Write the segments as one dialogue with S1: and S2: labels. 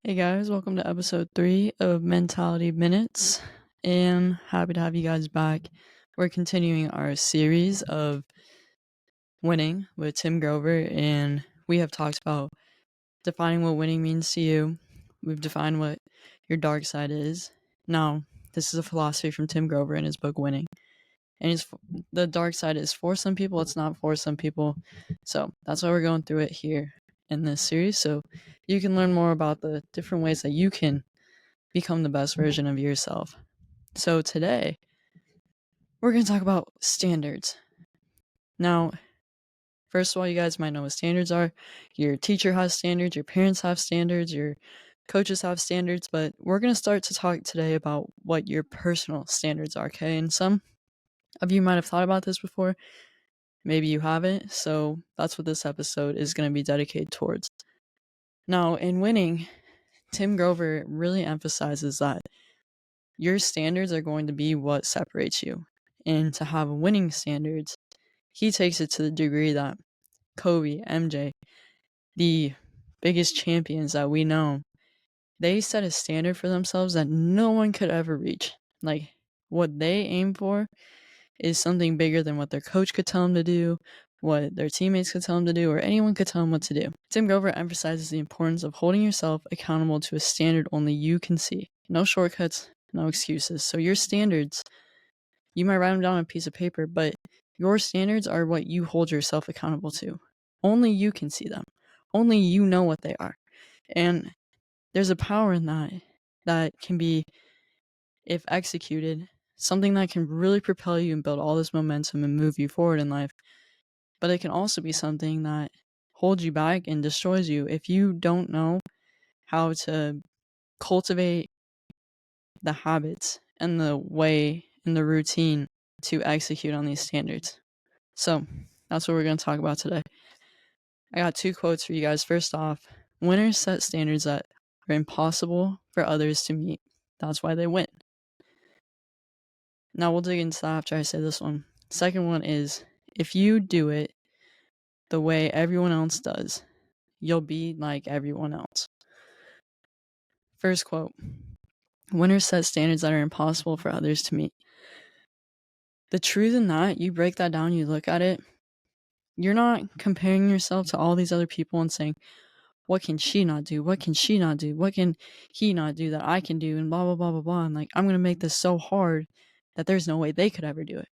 S1: Hey guys, welcome to episode 3 of Mentality Minutes, and happy to have you guys back. We're continuing our series of winning with Tim Grover, and we have talked about defining what winning means to you. We've defined what your dark side is. Now, this is a philosophy from Tim Grover in his book Winning, and the dark side is for some people, it's not for some people. So that's why we're going through it here in this series, so you can learn more about the different ways that you can become the best version of yourself. So today, we're going to talk about standards. Now, first of all, you guys might know what standards are. Your teacher has standards, your parents have standards, your coaches have standards, but we're going to start to talk today about what your personal standards are, okay? And some of you might have thought about this before. Maybe you haven't, so that's what this episode is going to be dedicated towards. Now, in winning, Tim Grover really emphasizes that your standards are going to be what separates you. And to have winning standards, he takes it to the degree that Kobe, MJ, the biggest champions that we know, they set a standard for themselves that no one could ever reach. Like, what they aim for is something bigger than what their coach could tell them to do, what their teammates could tell them to do, or anyone could tell them what to do. Tim Grover emphasizes the importance of holding yourself accountable to a standard only you can see. No shortcuts, no excuses. So your standards, you might write them down on a piece of paper, but your standards are what you hold yourself accountable to. Only you can see them. Only you know what they are. And there's a power in that can be, if executed, something that can really propel you and build all this momentum and move you forward in life. But it can also be something that holds you back and destroys you if you don't know how to cultivate the habits and the way and the routine to execute on these standards. So that's what we're going to talk about today. I got 2 quotes for you guys. First off, winners set standards that are impossible for others to meet. That's why they win. Now we'll dig into that after I say this one. Second one is, if you do it the way everyone else does, you'll be like everyone else. First quote, winners set standards that are impossible for others to meet. The truth in that, you break that down, you look at it, you're not comparing yourself to all these other people and saying, what can she not do? What can she not do? What can he not do that I can do? And blah, blah, blah, blah, blah. And like, I'm going to make this so hard that there's no way they could ever do it.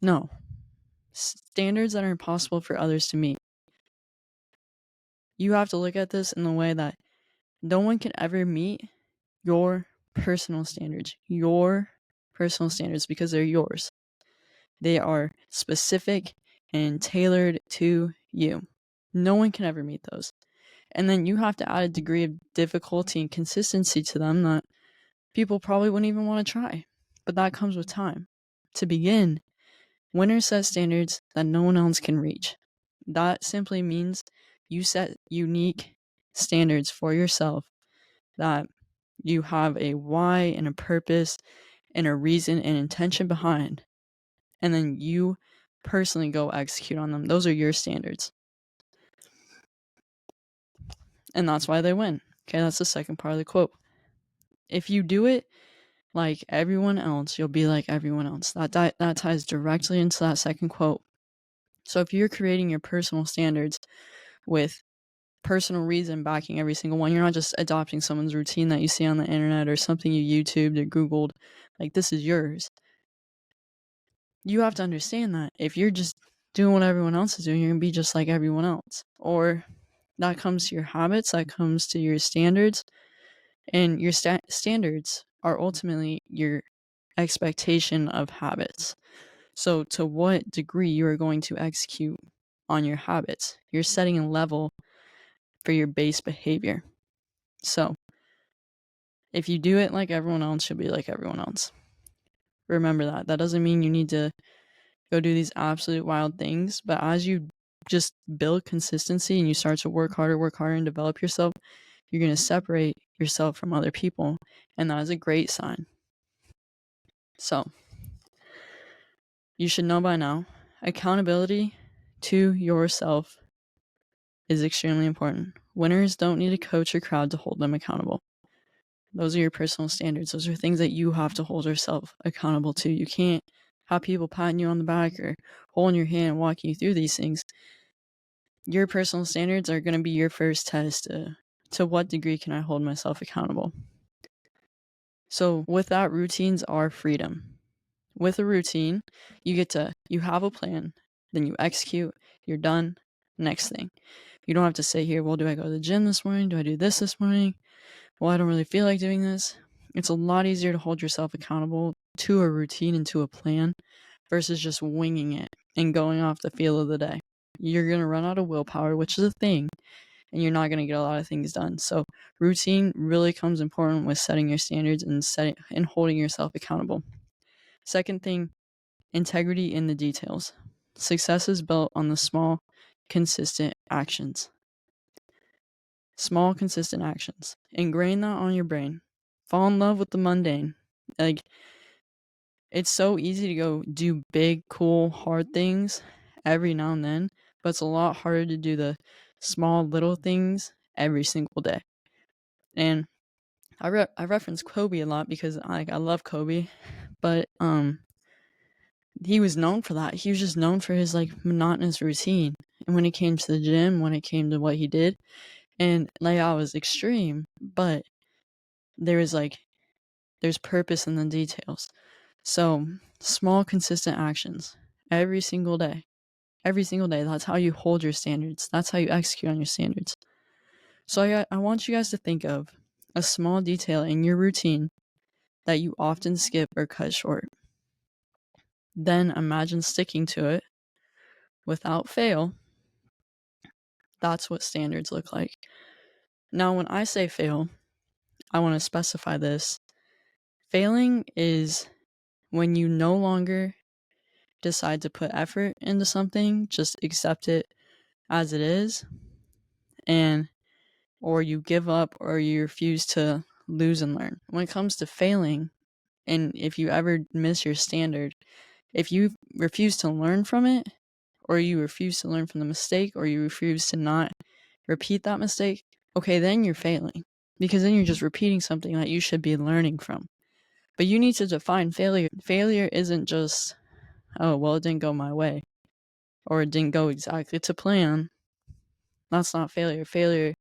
S1: No. Standards that are impossible for others to meet. You have to look at this in the way that no one can ever meet your personal standards. Your personal standards, because they're yours. They are specific and tailored to you. No one can ever meet those. And then you have to add a degree of difficulty and consistency to them that people probably wouldn't even want to try. But that comes with time. To begin, winners set standards that no one else can reach. That simply means you set unique standards for yourself that you have a why and a purpose and a reason and intention behind. And then you personally go execute on them. Those are your standards. And that's why they win. Okay, that's the second part of the quote. If you do it like everyone else, you'll be like everyone else. That ties directly into that second quote. So if you're creating your personal standards with personal reason backing every single one, you're not just adopting someone's routine that you see on the internet or something you YouTubed or Googled. Like, this is yours. You have to understand that if you're just doing what everyone else is doing, you're going to be just like everyone else. Or that comes to your habits, that comes to your standards. And your standards are ultimately your expectation of habits. So to what degree you are going to execute on your habits, you're setting a level for your base behavior. So if you do it like everyone else, you'll be like everyone else. Remember that. That doesn't mean you need to go do these absolute wild things, but as you just build consistency and you start to work harder and develop yourself, you're going to separate yourself from other people, and that is a great sign. So you should know by now, accountability to yourself is extremely important. Winners don't need a coach or crowd to hold them accountable. Those are your personal standards. Those are things that you have to hold yourself accountable to. You can't have people patting you on the back or holding your hand and walking you through these things. Your personal standards are going to be your first test to what degree can I hold myself accountable. So with that, routines are freedom. With a routine, you have a plan, then you execute, you're done, next thing. You don't have to say here, well, do I go to the gym this morning? Do I do this morning? Well, I don't really feel like doing this. It's a lot easier to hold yourself accountable to a routine and to a plan versus just winging it and going off the feel of the day. You're going to run out of willpower, which is a thing, and you're not going to get a lot of things done. So routine really comes important with setting your standards and holding yourself accountable. Second thing, integrity in the details. Success is built on the small, consistent actions. Small, consistent actions. Ingrain that on your brain. Fall in love with the mundane. Like, it's so easy to go do big, cool, hard things every now and then, but it's a lot harder to do the small, little things every single day. And I reference Kobe a lot because I love Kobe, but he was known for that. He was just known for his monotonous routine. And when it came to the gym, when it came to what he did, and I was extreme, but there's purpose in the details. So small, consistent actions every single day. Every single day. That's how you hold your standards. That's how you execute on your standards. So I want you guys to think of a small detail in your routine that you often skip or cut short. Then imagine sticking to it without fail. That's what standards look like. Now, when I say fail, I want to specify this. Failing is when you no longer decide to put effort into something, just accept it as it is, or you give up or you refuse to lose and learn. When it comes to failing, and if you ever miss your standard, if you refuse to learn from it, or you refuse to learn from the mistake, or you refuse to not repeat that mistake, okay, then you're failing. Because then you're just repeating something that you should be learning from. But you need to define failure. Failure isn't just, oh, well, it didn't go my way, or it didn't go exactly to plan. That's not failure. Failure,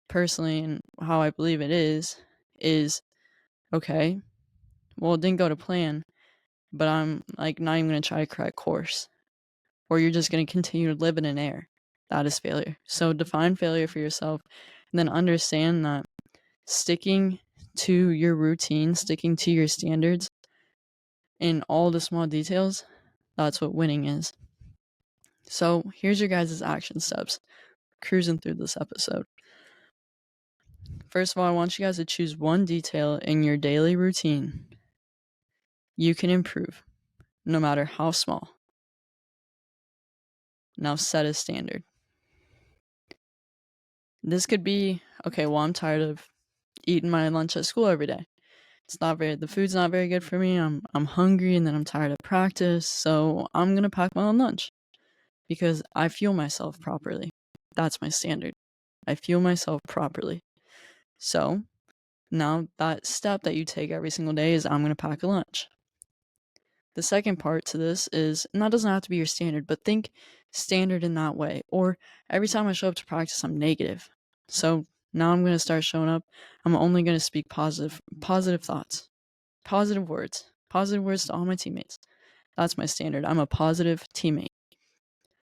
S1: personally, and how I believe it is, okay, well, it didn't go to plan, but I'm not even going to try to correct course. Or you're just going to continue to live in an error. That is failure. So define failure for yourself, and then understand that sticking to your routine, sticking to your standards in all the small details, that's what winning is. So here's your guys' action steps, cruising through this episode. First of all, I want you guys to choose one detail in your daily routine you can improve, no matter how small. Now set a standard. This could be, okay, well, I'm tired of eating my lunch at school every day. The food's not very good for me. I'm hungry, and then I'm tired of practice, so I'm gonna pack my own lunch because I fuel myself properly. That's my standard. I fuel myself properly. So now that step that you take every single day is I'm gonna pack a lunch. The second part to this is, and that doesn't have to be your standard, but think standard in that way. Or every time I show up to practice, I'm negative. So now I'm going to start showing up. I'm only going to speak positive thoughts, positive words to all my teammates. That's my standard. I'm a positive teammate.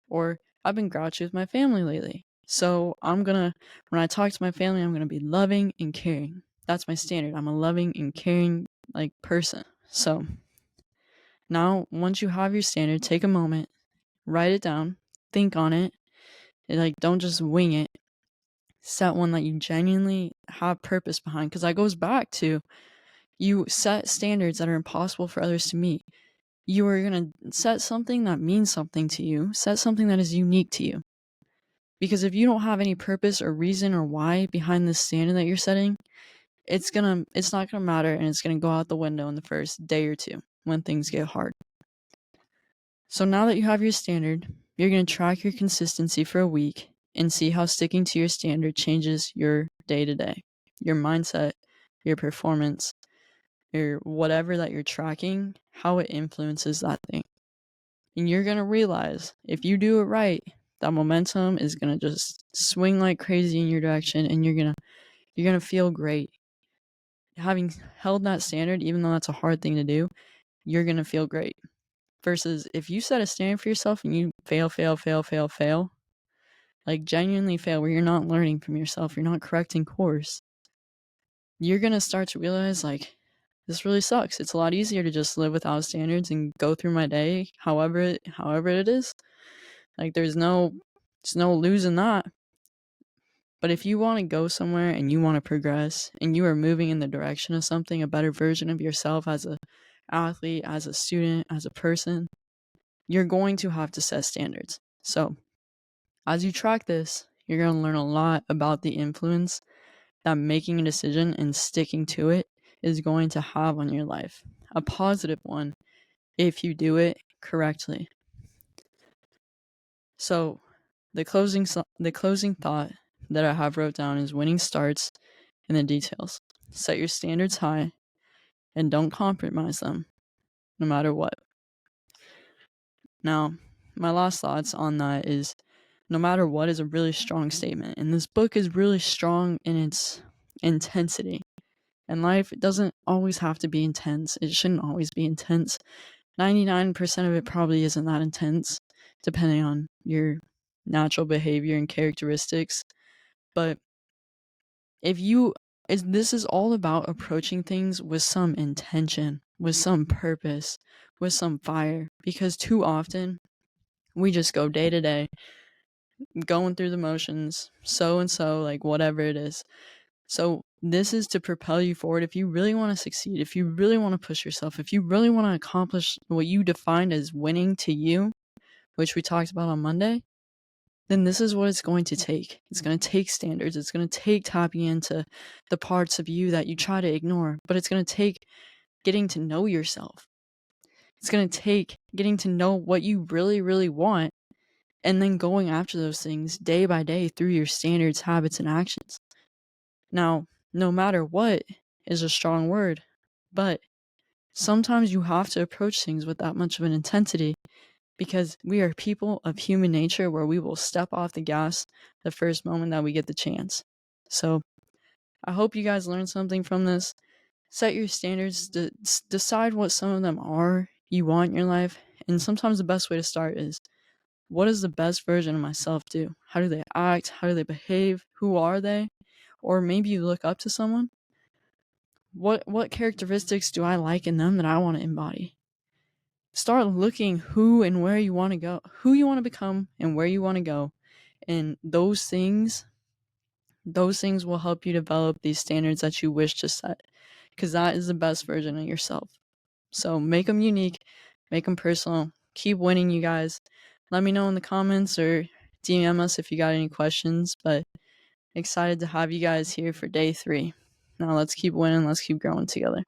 S1: Or I've been grouchy with my family lately. So when I talk to my family, I'm going to be loving and caring. That's my standard. I'm a loving and caring person. So now, once you have your standard, take a moment, write it down, think on it, and don't just wing it. Set one that you genuinely have purpose behind, because that goes back to you set standards that are impossible for others to meet. You are going to set something that means something to you, set something that is unique to you. Because if you don't have any purpose or reason or why behind this standard that you're setting, it's not gonna matter, and it's gonna go out the window in the first day or two when things get hard. So now that you have your standard, you're going to track your consistency for a week and see how sticking to your standard changes your day to day, your mindset, your performance, or whatever that you're tracking, how it influences that thing. And you're going to realize if you do it right, that momentum is going to just swing like crazy in your direction, and you're going to feel great. Having held that standard, even though that's a hard thing to do, you're going to feel great. Versus if you set a standard for yourself and you fail, like genuinely fail, where you're not learning from yourself, you're not correcting course, you're going to start to realize, like, this really sucks. It's a lot easier to just live without standards and go through my day however it is. Like, there's no losing that. But if you want to go somewhere and you want to progress and you are moving in the direction of something, a better version of yourself as an athlete, as a student, as a person, you're going to have to set standards. So as you track this, you're going to learn a lot about the influence that making a decision and sticking to it is going to have on your life. A positive one if you do it correctly. So the closing thought that I have wrote down is winning starts in the details. Set your standards high and don't compromise them, no matter what. Now, my last thoughts on that is no matter what is a really strong statement. And this book is really strong in its intensity. And life doesn't always have to be intense. It shouldn't always be intense. 99% of it probably isn't that intense, depending on your natural behavior and characteristics. But this is all about approaching things with some intention, with some purpose, with some fire. Because too often, we just go day to day, going through the motions, so and so, like whatever it is. So this is to propel you forward. If you really want to succeed, if you really want to push yourself, if you really want to accomplish what you defined as winning to you, which we talked about on Monday, then this is what it's going to take. It's going to take standards. It's going to take tapping into the parts of you that you try to ignore, but it's going to take getting to know yourself. It's going to take getting to know what you really, really want, and then going after those things day by day through your standards, habits, and actions. Now, no matter what is a strong word, but sometimes you have to approach things with that much of an intensity because we are people of human nature where we will step off the gas the first moment that we get the chance. So I hope you guys learned something from this. Set your standards, decide what some of them are you want in your life. And sometimes the best way to start is, what does the best version of myself do? How do they act? How do they behave? Who are they? Or maybe you look up to someone. What characteristics do I like in them that I want to embody? Start looking who and where you want to go, who you want to become and where you want to go. And those things will help you develop these standards that you wish to set, because that is the best version of yourself. So make them unique, make them personal, keep winning, you guys. Let me know in the comments or DM us if you got any questions, but excited to have you guys here for day 3. Now let's keep winning, let's keep growing together.